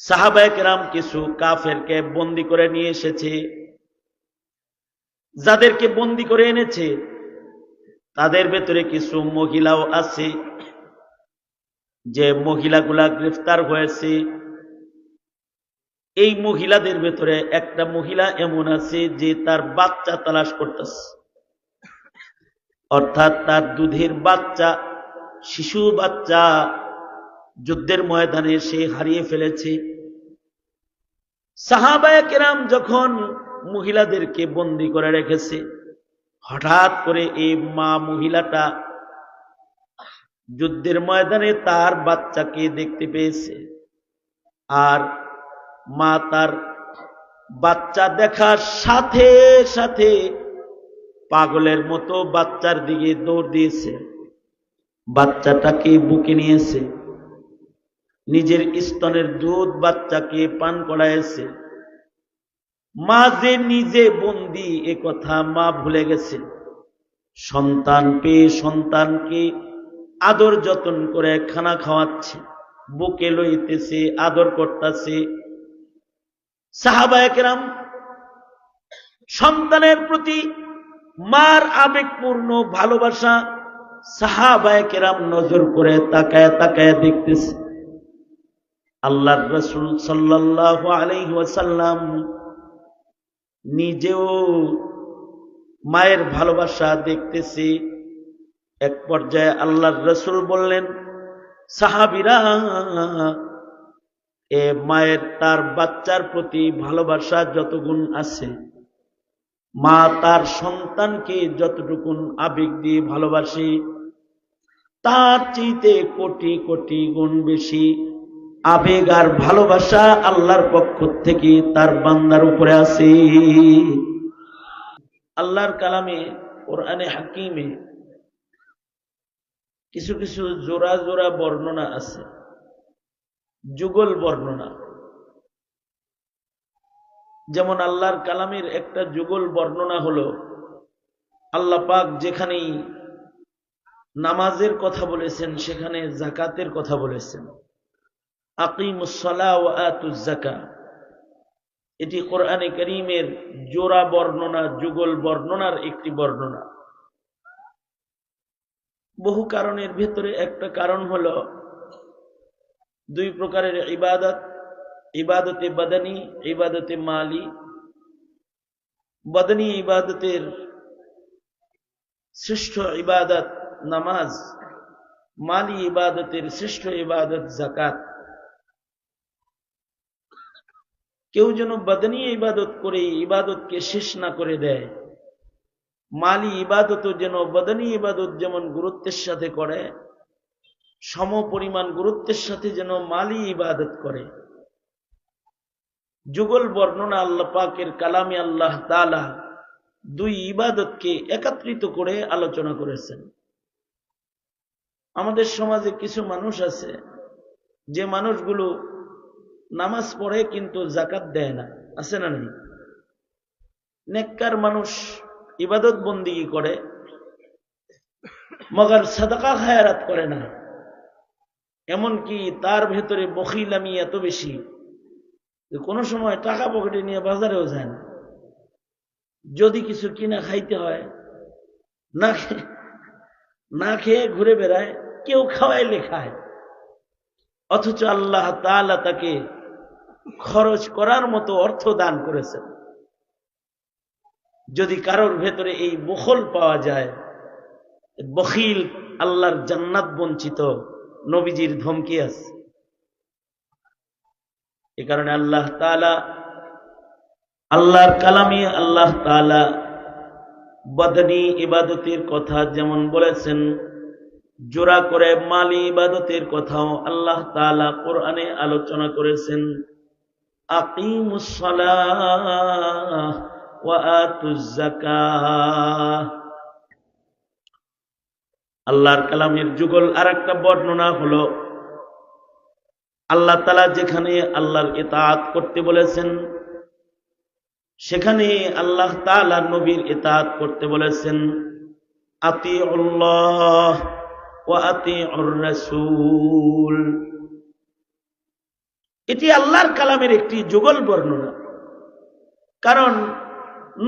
সাহাবায়ে কেরাম কিছু কাফেরকে বন্দী করে নিয়ে এসেছে। যাদেরকে বন্দী করে এনেছে তাদের ভেতরে কিছু মহিলাও আছে, যে মহিলাগুলা গ্রেফতার হয়েছে। এই মহিলাদের ভেতরে একটা মহিলা এমন আছে যে তার বাচ্চা তালাশ করতেছে, অর্থাৎ তার দুধের বাচ্চা, শিশু বাচ্চা যুদ্ধের ময়দানে সে হারিয়ে ফেলেছে। সাহাবায়ে কেরাম যখন মহিলাদেরকে বন্দী করে রেখেছে, হঠাৎ করে এই মা মহিলাটা যুদ্ধের ময়দানে তার বাচ্চাকে দেখতে পেয়েছে। আর মা তার বাচ্চা দেখার সাথে সাথে পাগলের মতো বাচ্চার দিকে দৌড় দিয়েছে, বাচ্চাটাকে বুকে নিয়েছে, নিজের স্তনের দুধ বাচ্চাকে পান করাইছে। মা যে নিজে বন্দী এ কথা মা ভুলে গেছে। সন্তান পেয়ে সন্তানকে আদর যত্ন করে খানা খাওয়াচ্ছে, বুকে লইতেছে, আদর করতেছে। সাহাবায়ে কেরাম সন্তানের প্রতি মার আবেগপূর্ণ ভালোবাসা, সাহাবায়ে কেরাম নজর করে তাকায় তাকায় দেখতেছে। আল্লাহর রাসূল সাল্লাল্লাহু আলাইহি ওয়াসাল্লাম নিজেও মায়ের ভালোবাসা দেখতেছে। এক পর্যায়ে আল্লাহর রাসূল বললেন, সাহাবীরা, এ মায়ের তার বাচ্চার প্রতি ভালোবাসা যতগুণ আছে, মা তার সন্তানকে যতটুকুন আবেগ দিয়ে ভালোবাসে, তার চাইতে কোটি কোটি গুণ বেশি আবেগ আর ভালোবাসা আল্লাহর পক্ষ থেকে তার বান্দার উপরে আছে। আল্লাহর কালামে কোরআনে হাকিমে কিছু কিছু জোড়া জোড়া বর্ণনা আছে, যুগল বর্ণনা। যেমন আল্লাহর কালামের একটা যুগল বর্ণনা হলো, আল্লাহ পাক যেখানেই নামাজের কথা বলেছেন সেখানে যাকাতের কথা বলেছেন। আকিমুস সালাহ ওয়া আতুজ যাকাত, এটি কোরআনে কারীমের জোড়া বর্ণনা, যুগল বর্ণনার একটি বর্ণনা। বহু কারণের ভেতরে একটা কারণ হলো দুই প্রকারের ইবাদত, ইবাদতে বাদানি, ইবাদতে মালি। বাদানি ইবাদতের শ্রেষ্ঠ ইবাদত নামাজ, মালি ইবাদতের শ্রেষ্ঠ ইবাদত যাকাত। কেউ যেন বাদানি ইবাদত করে ইবাদতকে শেষ না করে দেয়, মালি ইবাদত যেন বাদানি ইবাদত যেমন গুরুত্বের সাথে করে, সম পরিমাণ গুরুত্বের সাথে যেন মালি ইবাদত করে। যুগল বর্ণনা আল্লাহ পাকের কালামে আল্লাহ তাআলা দুই ইবাদতকে একত্রিত করে আলোচনা করেছেন। আমাদের সমাজে কিছু মানুষ আছে, যে মানুষগুলো নামাজ পড়ে কিন্তু যাকাত দেয় না, আছে না নেই? নেককার মানুষ ইবাদত বন্দিগি করে, মগর সাদাকা খায়রাত করে না। এমনকি তার ভেতরে বখিলামি এত বেশি যে কোনো সময় টাকা পকেটে নিয়ে বাজারেও যায় না। যদি কিছু কিনা খাইতে হয়, না খেয়ে ঘুরে বেড়ায়, কেউ খাওয়াইলে খায়। অথচ আল্লাহ তাআলা তাকে খরচ করার মতো অর্থ দান করেছেন। যদি কারোর ভেতরে এই বখল পাওয়া যায়, বখিল আল্লাহর জান্নাত বঞ্চিত, নবীজির ধমকি আছে। এ কারণে আল্লাহ তাআলা আল্লাহর কালামে আল্লাহ তাআলা বাদনী ইবাদতের কথা যেমন বলেছেন, জোড়া করে মালি ইবাদতের কথাও আল্লাহ তাআলা কোরআনে আলোচনা করেছেন। আকিমুস সালাহ ওয়া আতুজ যাকাহ। আল্লাহর কালামের যুগল আরেকটা বর্ণনা হলো, আল্লাহ তাআলা যেখানে আল্লাহর ইতাআত করতে বলেছেন সেখানে আল্লাহ তাআলা নবীর ইতাআত করতে বলেছেন। আতিউল্লাহ ওয়া আতিউর রাসূল। এটি আল্লাহর কালামের একটি যুগল বর্ণনা। কারণ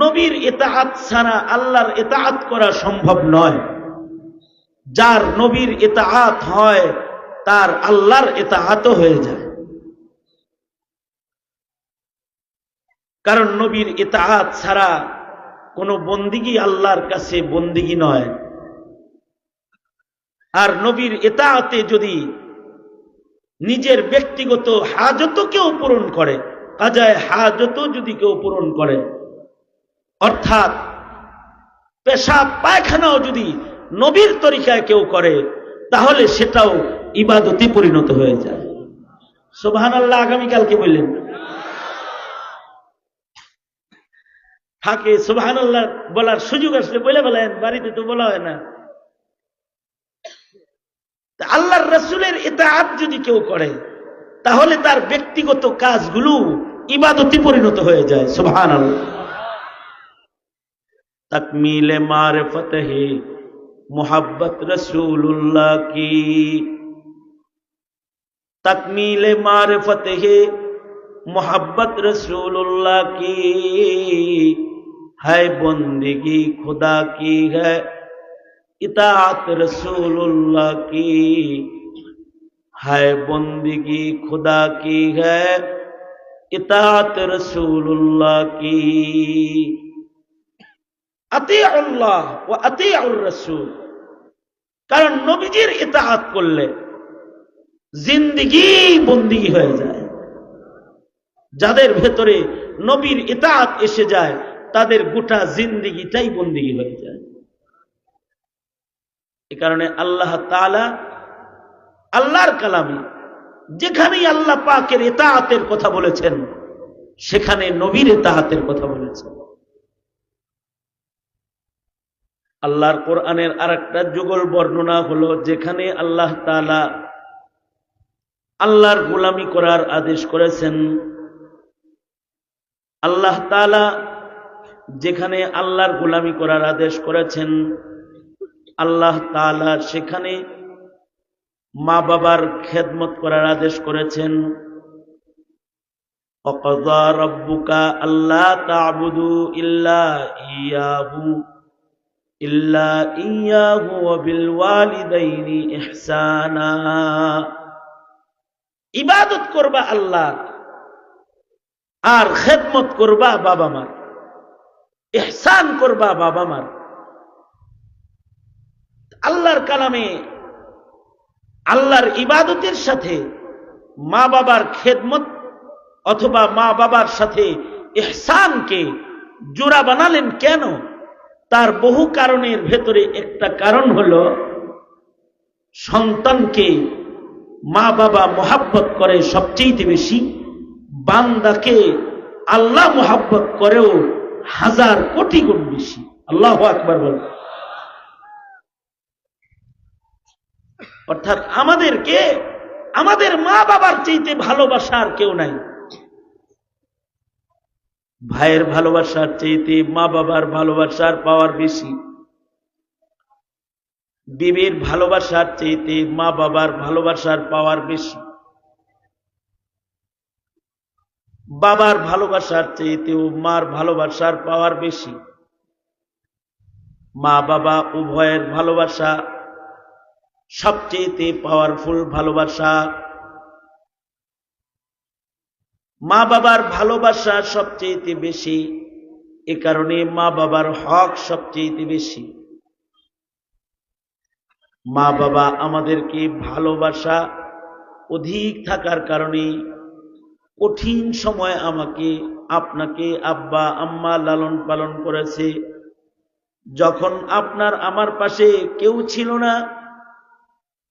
নবীর ইতাআত ছাড়া আল্লাহর ইতাআত করা সম্ভব নয়। যার নবীর ইতাআত হয় তার আল্লাহর ইতাআতও হয়ে যায়। কারণ নবীর ইতাআত ছাড়া কোনো বন্দিগি আল্লাহর কাছে বন্দিগি নয়। আর নবীর ইতাআতে যদি নিজের ব্যক্তিগত হাজত কেউ পূরণ করে, কাজায় হাজত যদি কেউ পূরণ করে, অর্থাৎ পেশাব পায়খানাও যদি নবীর তরিকায় কেউ করে, তাহলে সেটাও ইবাদতে পরিণত হয়ে যায়। সুবহানাল্লাহ। আগামীকালকে বললেন ফাঁকে সুবহানাল্লাহ বলার সুযোগ আসলে বলে বলেন, বাড়িতে তো বলা হয় না। আল্লাহর রাসূলের ইতাআত যদি কেউ করে, তাহলে তার ব্যক্তিগত কাজগুলো ইবাদতে পরিণত হয়ে যায়। সুবহানাল্লাহ। তাকমিলে মারিফত হে মুহাব্বত রাসূলুল্লাহ কি, तकमीले मारिफत है मोहब्बत रसूलुल्लाह की, है बंदगी खुदा की है इताअत रसूलुल्लाह की, है बंदगी खुदा की है इताअत रसूलुल्लाह की। अतीउल्लाह व अतीउर रसूल, कारण नबीजीर इताअत करले जिंदगी बंदिगी হয়ে যায়। যাদের ভেতরে নবীর ইতাআত এসে যায় তাদের গোটা জিন্দেগিটাই বন্দিগি হয়ে যায়। এই কারণে আল্লাহ তাআলা আল্লাহর কালামে যেখানেই আল্লাহ পাকের ইতাআতের কথা বলেছেন সেখানে নবীর ইতাআতের কথা বলেছেন। আল্লাহর কোরআনের আরেকটা যুগল বর্ণনা হলো যেখানে আল্লাহ তাআলা আল্লাহর গোলামি করার আদেশ করেছেন, আল্লাহ তাআলা যেখানে আল্লাহর গোলামি করার আদেশ করেছেন, আল্লাহ তাআলা সেখানে মা বাবার খেদমত করার আদেশ করেছেন। ওয়াকাযা রাব্বুকা আল্লা তা'বুদু ইল্লা ইয়াহু ওয়া বিল ওয়ালিদাইনি ইহসানা। ইবাদত করবা আল্লাহ আর খেদমত করবা বাবা মার, ইহসান করবা বাবা মার। আল্লাহর কালামে আল্লাহর ইবাদতের সাথে মা বাবার খেদমত অথবা মা বাবার সাথে ইহসানকে জোড়া বানালেন কেন? তার বহু কারণের ভেতরে একটা কারণ হলো সন্তানকে মা বাবা মোহাব্বত করে সবচেয়ে বেশি, বান্দাকে আল্লাহ মোহাব্বত করেও 1000 কোটি গুণ বেশি। আল্লাহু আকবার বলেন। অর্থাৎ আমাদেরকে আমাদের মা বাবার চাইতে ভালোবাসার কেউ নাই। ভাইয়ের ভালোবাসার চাইতে মা বাবার ভালোবাসার পাওয়ার বেশি, বিবির ভালোবাসার চাইতে মা বাবার ভালোবাসার পাওয়ার বেশি, বাবার ভালোবাসার চাইতেও মার ভালোবাসার পাওয়ার বেশি। মা বাবা উভয়ের ভালোবাসা সবচেয়ে পাওয়ারফুল ভালোবাসা। মা বাবার ভালোবাসা সবচেয়ে বেশি, এ কারণে মা বাবার হক সবচেয়ে বেশি। মা বাবা আমাদেরকে ভালোবাসা অধিক থাকার কারণে কঠিন সময় আমাকে আপনাকে আব্বা আম্মা লালন পালন করেছে। যখন আপনার আমার পাশে কেউ ছিল না,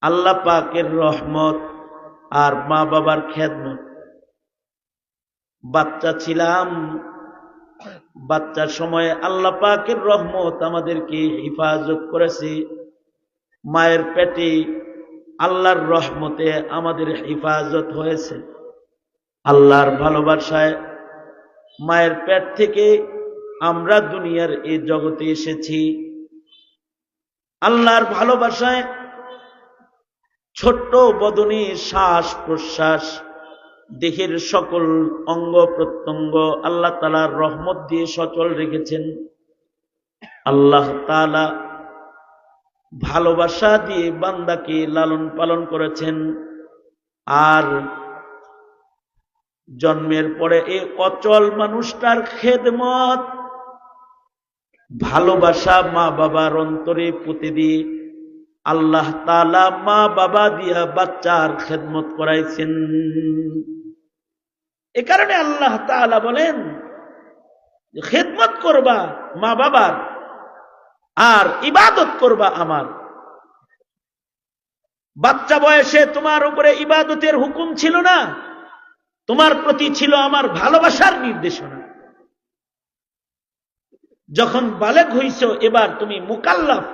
আল্লাহ পাকের রহমত আর মা বাবার খেদমত। বাচ্চা ছিলাম, বাচ্চার সময় আল্লাহ পাকের রহমত আমাদেরকে হেফাজত করেছে। মায়ের পেটে আল্লাহর রহমতে আমাদের হেফাজত হয়েছে। আল্লাহর ভালোবাসায় মায়ের পেট থেকে আমরা দুনিয়ার এই জগতে এসেছি। আল্লাহর ভালোবাসায় ছোট্ট বদনে শ্বাস প্রশ্বাস দেহের সকল অঙ্গ প্রত্যঙ্গ আল্লাহ তাআলার রহমত দিয়ে সচল রেখেছেন। আল্লাহ তাআলা ভালোবাসা দিয়ে বান্দাকে লালন পালন করেছেন। আর জন্মের পরে এই অচল মানুষটার খেদমত ভালোবাসা মা বাবার অন্তরে পুঁতে দিয়ে আল্লাহ তাআলা মা বাবা দিয়া বাচ্চার খেদমত করাইছেন। এ কারণে আল্লাহ তাআলা বলেন খেদমত করবা মা বাবার আর ইবাদত করবা আমার। বাচ্চা বয়সে তোমার উপরে ইবাদতের হুকুম ছিল না, তোমার প্রতি ছিল আমার ভালোবাসার নির্দেশনা। যখন বালেগ হইছো, এবার তুমি মুকাল্লাফ,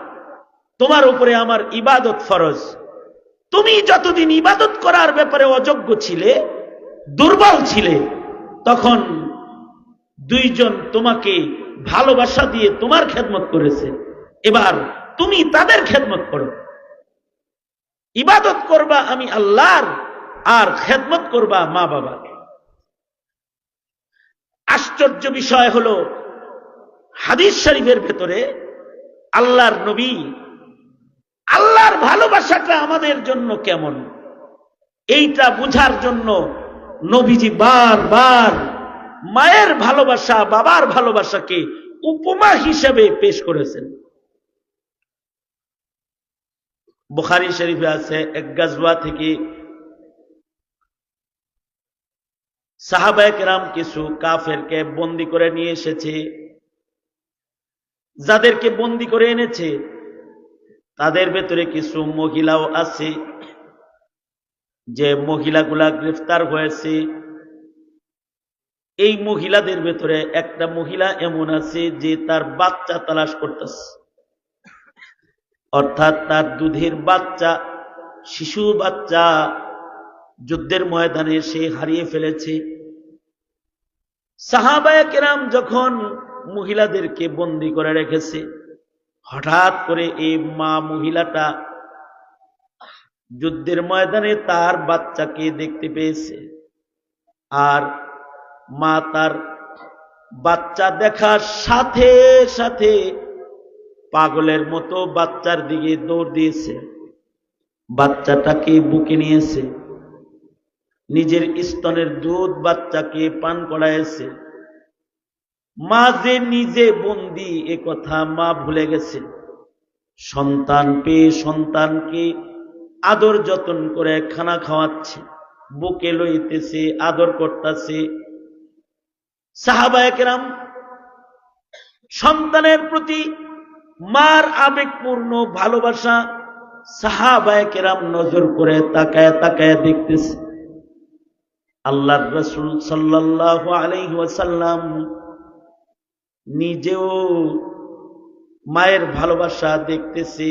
তোমার উপরে আমার ইবাদত ফরজ। তুমি যতদিন ইবাদত করার ব্যাপারে অযোগ্য ছিলে, দুর্বল ছিলে, তখন দুইজন তোমাকে ভালোবাসা দিয়ে তোমার খেদমত করেছে। এবার তুমি তাদের খেদমত করো। ইবাদত করবা আমি আল্লাহর, আর খেদমত করবা মা বাবার। আশ্চর্য বিষয় হলো হাদিস শরীফের ভেতরে আল্লাহর নবী আল্লাহর ভালোবাসাটা আমাদের জন্য কেমন, এইটা বুঝার জন্য নবীজি বারবার মায়ের ভালোবাসা বাবার ভালোবাসাকে উপমা হিসেবে পেশ করেছেন। বুখারী শরীফে আছে এক গাজওয়া থেকে সাহাবায়ে কেরাম কিছু কাফেরকে বন্দী করে নিয়ে এসেছে। যাদেরকে বন্দী করে এনেছে তাদের ভেতরে কিছু মহিলাও আছে, যে মহিলাগুলা গ্রেফতার হয়েছে। এই মহিলাদের ভেতরে একটা মহিলা এমন আছে যে তার বাচ্চা তালাশ করতেছে, অর্থাৎ তার দুধের বাচ্চা, শিশু বাচ্চা যুদ্ধের ময়দানে সে হারিয়ে ফেলেছে। সাহাবায়ে কেরাম যখন মহিলাদেরকে বন্দী করে রেখেছে, হঠাৎ করে এই মা মহিলাটা যুদ্ধের ময়দানে তার বাচ্চাকে দেখতে পেয়েছে। আর মা তার বাচ্চা দেখার সাথে সাথে পাগলের মতো বাচ্চার দিকে দৌড় দিয়েছে, বাচ্চাটাকে বুকে নিয়েছে, নিজের স্তনের দুধ বাচ্চাকে পান করাইছে। মা যে নিজে বন্দী এ কথা মা ভুলে গেছে। সন্তান পেয়ে সন্তানকে আদর যত্ন করে খানা খাওয়াচ্ছে, বুকে লইতেছে, আদর করতেছে। সাহাবায়ে কেরাম সন্তানের প্রতি মার আবেগপূর্ণ ভালোবাসা, সাহাবায়ে কেরাম নজর করে তাকায় তাকায় দেখতেছে। আল্লাহর রাসূল সাল্লাল্লাহু আলাইহি ওয়াসাল্লাম নিজেও মায়ের ভালোবাসা দেখতেছে।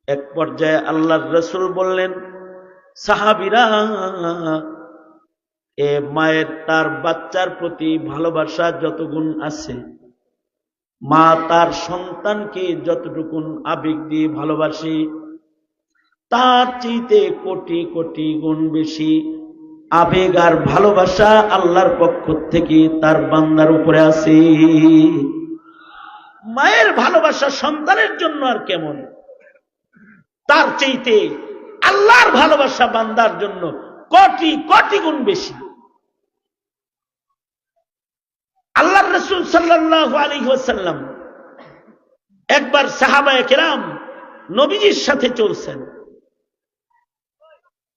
এক পর্যায়ে আল্লাহর রাসূল বললেন, সাহাবীরা, এ মায়ের তার বাচ্চার প্রতি ভালোবাসা যতগুণ আছে, মা তার সন্তানকে যতটুকুন আবেগ দিয়ে ভালোবাসে, তার চাইতে কোটি কোটি গুণ বেশি আবেগ আর ভালোবাসা আল্লাহর পক্ষ থেকে তার বান্দার উপরে আছে। মায়ের ভালোবাসা সন্তানের জন্য আর কেমন, তার চাইতে আল্লাহর ভালোবাসা বান্দার জন্য কোটি কোটি গুণ বেশি। আল্লাহর রাসূল সাল্লাল্লাহু আলাইহি ওয়াসাল্লাম একবার সাহাবায়ে কেরাম নবীজির সাথে চলছেন।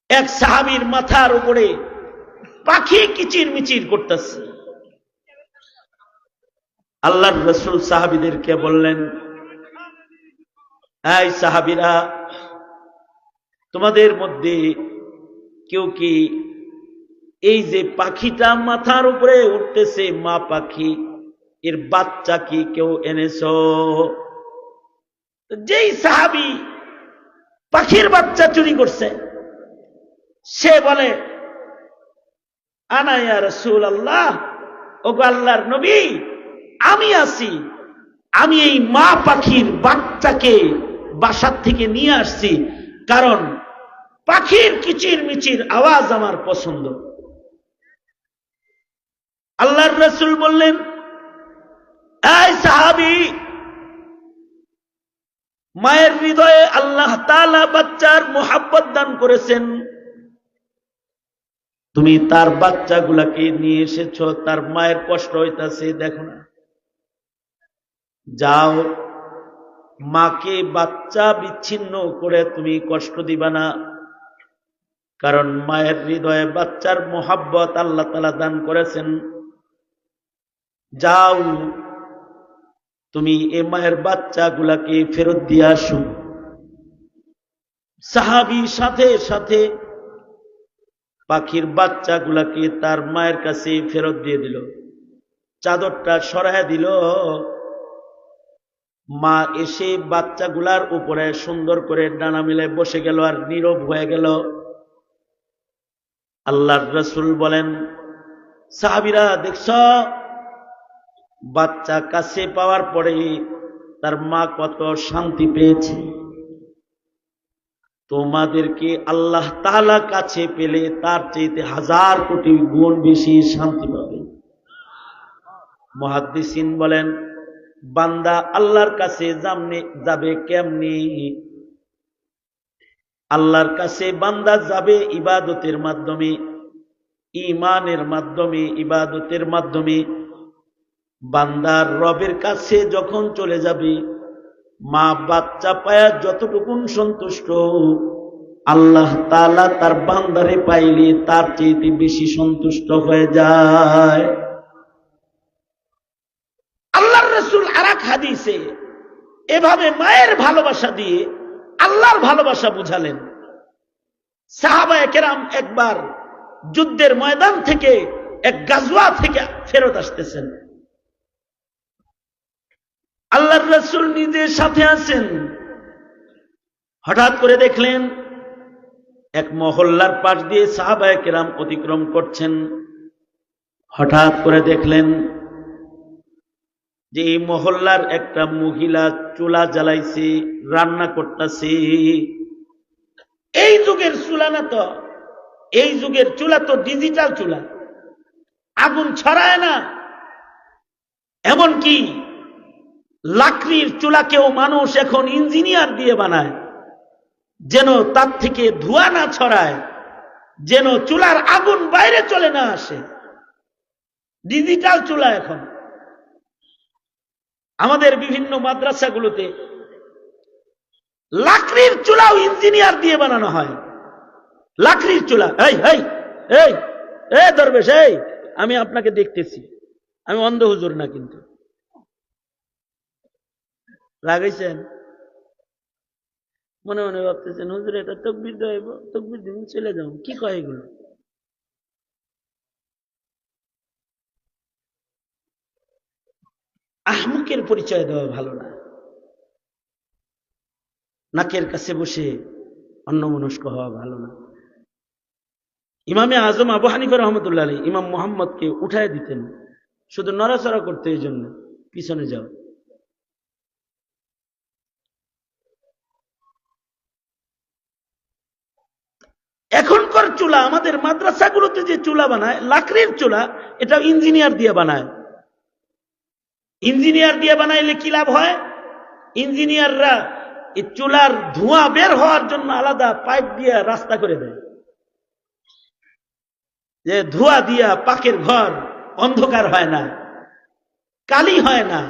এক সাহাবীর মাথার উপরে পাখি কিচির মিচির করতেছে। আল্লাহর রাসূল সাহাবীদেরকে বললেন, এই সাহাবীরা, তোমাদের মধ্যে কেউ কি এই যে পাখিটা মাথার উপরে উঠতেছে, মা পাখি, এর বাচ্চা কি কেউ এনেছো? যেই সাহাবী পাখির বাচ্চা চুরি করছে, সে বলে, আনা ইয়া রাসূলুল্লাহ, ওগো আল্লাহর নবী, আমি আছি, আমি এই মা পাখির বাচ্চাকে বাসার থেকে নিয়ে আসছি, কারণ পাখির কিচির মিচির আওয়াজ আমার পছন্দ। আল্লাহর রাসূল বললেন, এই সাহাবী, মায়ের হৃদয়ে আল্লাহ তাআলা বাচ্চার মোহাব্বত দান করেছেন, তুমি তার বাচ্চাগুলাকে নিয়ে এসেছো, তার মায়ের কষ্ট হইতাছে, দেখো না, যাও, মাকে বাচ্চা বিচ্ছিন্ন করে তুমি কষ্ট দিবা না, কারণ মায়ের হৃদয়ে বাচ্চার মোহাব্বত আল্লাহ তাআলা দান করেছেন। যাও, তুমি এ মায়ের বাচ্চাগুলাকে ফেরত দিয়ে আসো। সাহাবী সাথে সাথে পাখির বাচ্চাগুলাকে তার মায়ের কাছে ফেরত দিয়ে দিল, চাদরটা সরায় দিল। মা এসে বাচ্চাগুলার উপরে সুন্দর করে ডানা মিলে বসে গেল আর নীরব হয়ে গেল। আল্লাহর রাসূল বলেন, সাহাবীরা, দেখছ বাচ্চা কাছে পাওয়ার পরে তার মা কত শান্তি পেয়েছে, তোমাদেরকে আল্লাহ তাআলা কাছে পেলে তার চাইতে 1000 কোটি গুণ বেশি শান্তি পাবে। মুহাদ্দিসিন বলেন, বান্দা আল্লাহর কাছে যাবে কেমনি? আল্লাহর কাছে বান্দা যাবে ইবাদতের মাধ্যমে, ঈমানের মাধ্যমে, ইবাদতের মাধ্যমে। বান্দার রবের কাছে যখন চলে যাবে, মা বাচ্চা পায়া যতটুকুন সন্তুষ্ট, আল্লাহ তাআলা তার বান্দারে পাইলে তার চেয়ে বেশি সন্তুষ্ট হয়ে যায়। আল্লাহর রাসূল আরেক হাদিসে এভাবে মায়ের ভালোবাসা দিয়ে আল্লাহর ভালোবাসা বুঝালেন। সাহাবায়ে কেরাম একবার যুদ্ধের ময়দান থেকে, এক গাজওয়া থেকে ফেরত আসতেছেন, আল্লাহর রাসূল নিজের সাথে আছেন। হঠাৎ করে দেখলেন এক মহল্লার পাশ দিয়ে সাহাবায়ে কেরাম অতিক্রম করছেন। হঠাৎ করে দেখলেন যে এই মহল্লার একটা মহিলা চুলা জ্বালাইছে, রান্না করতেছে। এই যুগের চুলা না তো, এই যুগের চুলা তো ডিজিটাল চুলা, আগুন ছড়ায় না। এমনকি লাকড়ির চুলাকেও মানুষ এখন ইঞ্জিনিয়ার দিয়ে বানায়, যেন তার থেকে ধোঁয়া না ছড়ায়, যেন চুলার আগুন বাইরে চলে না আসে। ডিজিটাল চুলা এখন আমাদের বিভিন্ন মাদ্রাসাগুলোতে লাকড়ির চুলাও ইঞ্জিনিয়ার দিয়ে বানানো হয়। লাকড়ির চুলা। এই এই এই এই দরবেশ, এই আমি আপনাকে দেখতেছি, আমি অন্ধ হুজুর না, কিন্তু লাগাইছেন মনে মনে ভাবতেছেন, হুজুর এটা তাকবীর দেব, তাকবীর দিন চলে যাও, কি কয় এগুলো? আহমকের পরিচয় দেওয়া ভালো না। নাকের কাছে বসে অন্যমনস্ক হওয়া ভালো না। ইমামে আজম আবু হানিফা রহমতুল্লাহ আলাইহি ইমাম মুহাম্মদকে উঠায় দিতেন, শুধু নড়াচড়া করতে, এই জন্য পিছনে যাও। এখনকার চুলা, আমাদের মাদ্রাসাগুলোতে যে চুলা বানায় লাকড়ির চুলা, এটা ইঞ্জিনিয়ার দিয়ে বানায়। ইঞ্জিনিয়ার দিয়ে বানাইলে কি লাভ হয়? ইঞ্জিনিয়াররা এই চুলার ধোঁয়া বের হওয়ার জন্য আলাদা পাইপ দিয়ে রাস্তা করে দেয়, যে ধোঁয়া দিয়া পাকের ঘর অন্ধকার হয় না, কালি হয় না।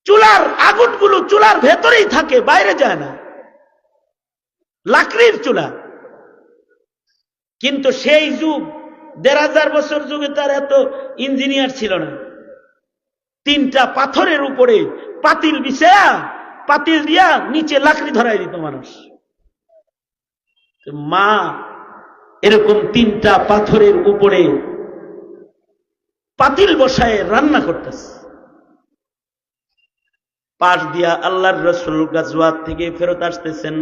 চুলার আগুনগুলো চুলার ভেতরেই থাকে, বাইরে যায় না, লাকড়ির চুলা। কিন্তু সেই যুগ 1500 বছর যুগে তার এত ইঞ্জিনিয়ার ছিল না। 3টা পাথরের উপরে পাতিল বিছায়া, পাতিল দিয়া নিচে লাকড়ি ধরাই দিত মানুষ। মা এরকম 3টা পাথরের উপরে পাতিল বসায় রান্না করতেছে। পাশ দিয়া আল্লাহর রাসূল গাজওয়াত থেকে ফেরত আসতেছেন।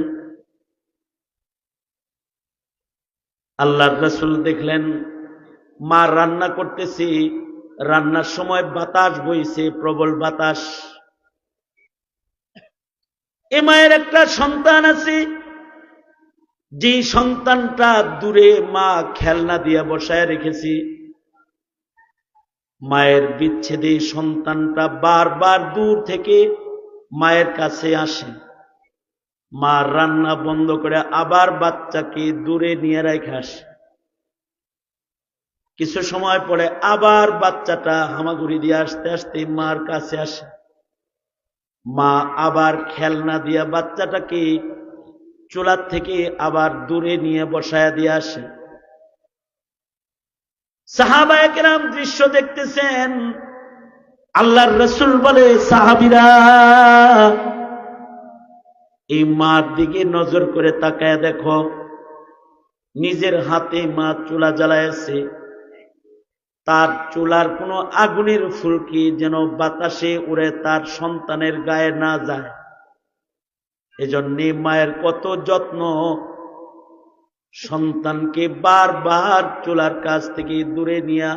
আল্লাহর রাসূল দেখলেন মা রান্না করতেছে, রান্নার সময় বাতাস বইছে, প্রবল বাতাস। এ মায়ের একটা সন্তান আছে, যে সন্তানটা দূরে মা খেলনা দিয়া বসায় রেখেছি। মায়ের বিচ্ছেদে সন্তানটা বারবার দূর থেকে মায়ের কাছে আসে, মা রান্না বন্ধ করে আবার বাচ্চাকে দূরে নিয়ে রেখে আসে। কিছু সময় পরে আবার বাচ্চাটা হামাগুড়ি দিয়ে আসতে আসতে মার কাছে আসে, মা আবার খেলনা দিয়া বাচ্চাটাকে চুলার থেকে আবার দূরে নিয়ে বসায়া দিয়ে আসে। সাহাবায়ে কেরাম দৃশ্য দেখতেছেন। আল্লাহর রাসূল বলে, সাহাবীরা এই মার দিকে নজর করে তাকায় দেখো, নিজের হাতে মা চুলা জ্বালায়ছে, তার চুলার কোনো আগুনের ফুলকি যেন বাতাসে উড়ে তার সন্তানের গায়ে না যায়। এজন্য মায়ের কত যত্ন, সন্তানকে বারবার চুলার কাছ থেকে দূরে নিয়ে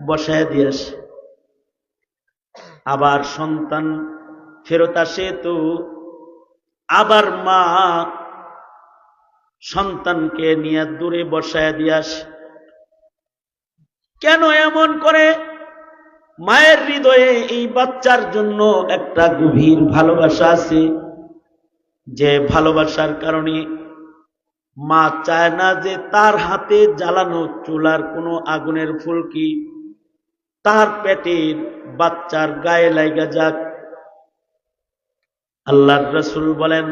বসায় দিয়ে আসে। আবার সন্তান ফেরত আসে তো আবার মা সন্তানকে নিয়ে দূরে বসায় দিয়ে আসে। কেন এমন করে? মায়ের হৃদয়ে এই বাচ্চার জন্য একটা গভীর ভালোবাসা আছে, যে ভালোবাসার কারণে মা চায় না যে তার হাতে জ্বালানো চুলার কোনো আগুনের ফুলকি তার পেটের বাচ্চার গায়ে লাগা যাক। আল্লাহর রাসূল বলেন,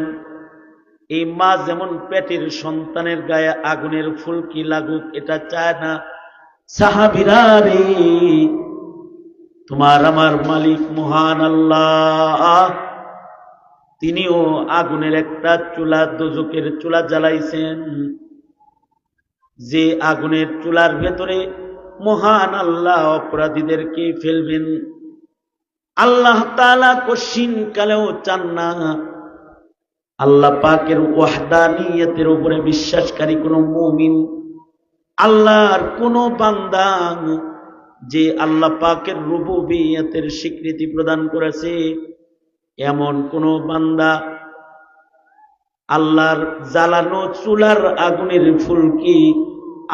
এই মা যেমন পেটের সন্তানের গায়ে আগুনের ফুলকি লাগুক এটা চায় না। সাহাবীরা রে, তোমার আমার মালিক মহান আল্লাহ, তিনিও আগুনের একটা চুলা, দোজখের চুলা জ্বালাইছেন, যে আগুনের চুলার ভেতরে মহান আল্লাহ অপরাধীদেরকে ফেলবেন। আল্লাহ তাআলা কশিন কালেও চান না আল্লাহ পাকের ওয়াহদানিয়তের উপরে বিশ্বাসকারী কোন মুমিন, আল্লাহর কোন বান্দা যে আল্লাহ পাকের রুবুবিয়তের স্বীকৃতি প্রদান করেছে, এমন কোন বান্দা আল্লাহর জ্বালানো চুলার আগুনের ফুলকি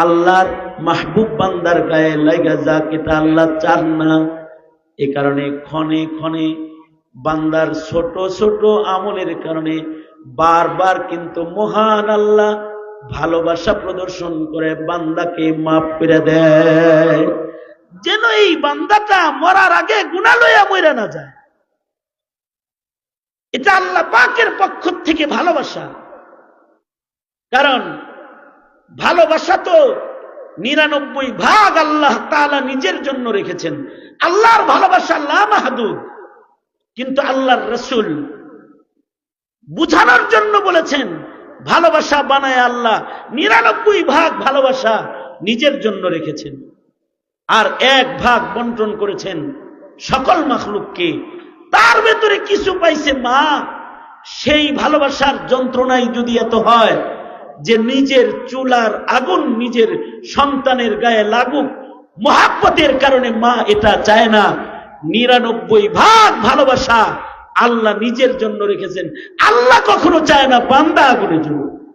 আল্লাহর মাহবুব বান্দার গায়ে লাগা যাক, এটা আল্লাহ চান না। এ কারণে ক্ষণে ক্ষণে বান্দার ছোট ছোট আমলের কারণে বারবার কিন্তু মহান আল্লাহ ভালোবাসা প্রদর্শন করে বান্দাকে মাফ করে দেয়, যেন এই বান্দাটা মরার আগে গুনাহ লইয়া মরে না যায়। এটা আল্লাহ পাকের পক্ষ থেকে ভালোবাসা। কারণ ভালোবাসা তো ৯৯ আল্লাহ তাআলা নিজের জন্য রেখেছেন। আল্লাহর ভালোবাসা লা মাহদুদ, কিন্তু আল্লাহর রাসূল বুঝানোর জন্য বলেছেন ভালোবাসা বানায় আল্লাহ ৯৯ ভালোবাসা নিজের জন্য রেখেছেন, আর ১ বন্টন করেছেন সকল মাখলুককে। তার ভেতরে কিছু পাইছে মা, সেই ভালোবাসার যন্ত্রণাই যদি এত হয় যে নিজের চুলার আগুন নিজের সন্তানের গায়ে লাগুক, মহাব্বতের কারণে মা এটা চায় না। ৯৯ ভালোবাসা আল্লাহ নিজের জন্য রেখেছেন। আল্লাহ কখনো চায় না বান্দা আগুনে জ্বলুক।